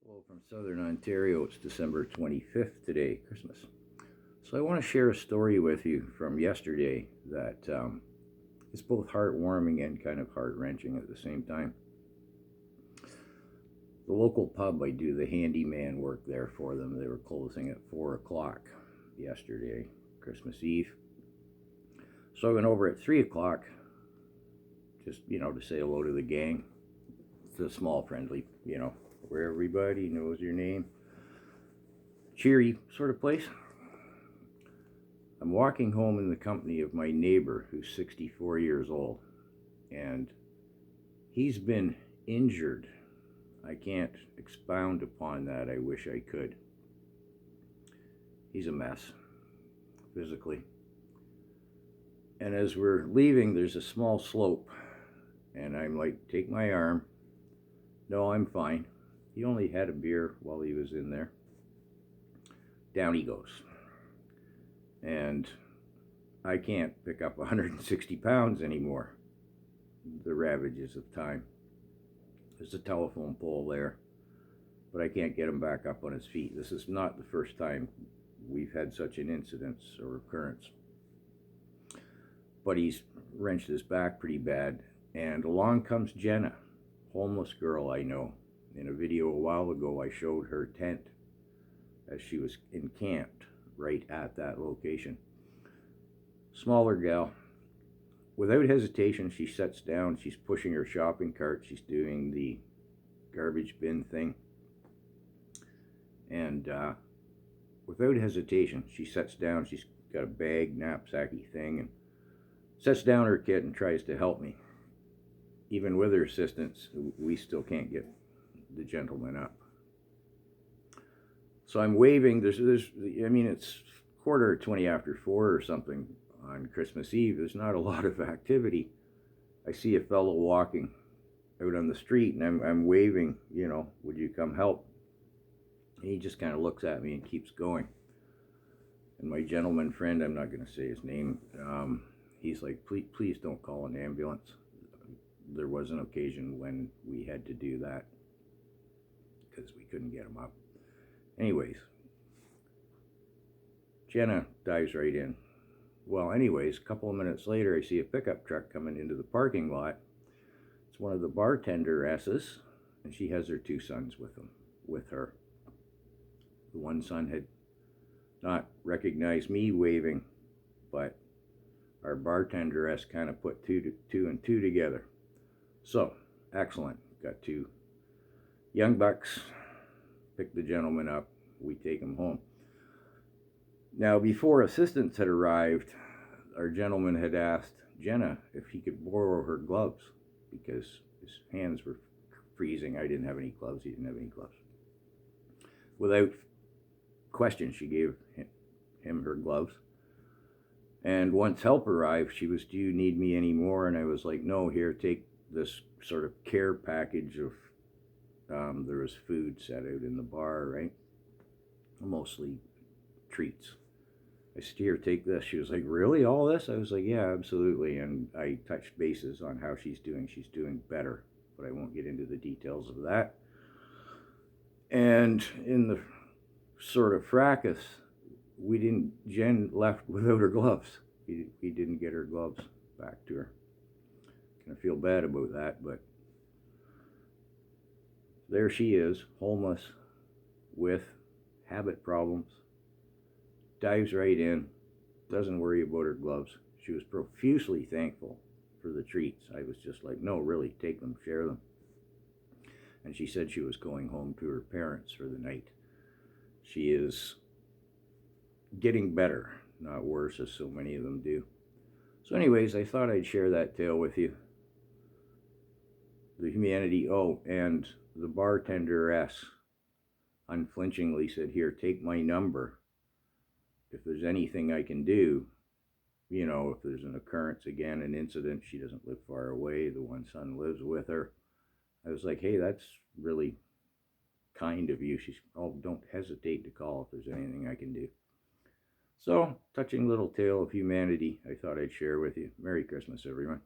Hello from Southern Ontario. It's December 25th today, Christmas. So I want to share a story with you from yesterday that is both heartwarming and kind of heart-wrenching at the same time. The local pub, I do the handyman work there for them. They were closing at 4 o'clock yesterday, Christmas Eve. So I went over at 3 o'clock just, to say hello to the gang. It's a small, friendly, where everybody knows your name, cheery sort of place. I'm walking home in the company of my neighbor who's 64 years old, and he's been injured. I can't expound upon that. I wish I could. He's a mess, physically. And as we're leaving, there's a small slope, and I'm like, take my arm. No, I'm fine. He only had a beer while he was in there. Down he goes. And I can't pick up 160 pounds anymore. The ravages of time. There's a telephone pole there, but I can't get him back up on his feet. This is not the first time we've had such an incident or occurrence. But he's wrenched his back pretty bad, and along comes Jenna, homeless girl I know. In a video a while ago, I showed her tent as she was encamped right at that location. Smaller gal. Without hesitation, she sits down. She's pushing her shopping cart. She's doing the garbage bin thing. And without hesitation, she sits down. She's got a bag, knapsacky thing, and sets down her kit and tries to help me. Even with her assistance, we still can't get the gentleman up. So I'm waving. It's 4:20 or something on Christmas Eve. There's not a lot of activity. I see a fellow walking out on the street, and I'm waving, would you come help? And he just kind of looks at me and keeps going. And my gentleman friend, I'm not going to say his name, he's like, please don't call an ambulance. There was an occasion when we had to do that because we couldn't get him up. Anyways, Jenna dives right in. Well, anyways, a couple of minutes later, I see a pickup truck coming into the parking lot. It's one of the bartenderesses, and she has her two sons with her. The one son had not recognized me waving, but our bartenderess kind of put two and two together. So, excellent. Got two young bucks, pick the gentleman up, we take him home. Now, before assistance had arrived, our gentleman had asked Jenna if he could borrow her gloves because his hands were freezing. I didn't have any gloves, he didn't have any gloves. Without question, she gave him her gloves. And once help arrived, she was, do you need me anymore? And I was like, no, here, take this sort of care package of, there was food set out in the bar, right? Mostly treats. I said, here, take this. She was like, really, all this? I was like, yeah, absolutely. And I touched bases on how she's doing. She's doing better, but I won't get into the details of that. And in the sort of fracas, Jen left without her gloves. We didn't get her gloves back to her. I feel bad about that, but there she is, homeless, with habit problems, dives right in, doesn't worry about her gloves. She was profusely thankful for the treats. I was just like, no, really, take them, share them. And she said she was going home to her parents for the night. She is getting better, not worse, as so many of them do. So anyways, I thought I'd share that tale with you. The humanity. Oh, and the bartenderess unflinchingly said, here, take my number. If there's anything I can do, if there's an occurrence again, an incident, she doesn't live far away. The one son lives with her. I was like, hey, that's really kind of you. She's, oh, don't hesitate to call if there's anything I can do. So, touching little tale of humanity I thought I'd share with you. Merry Christmas, everyone.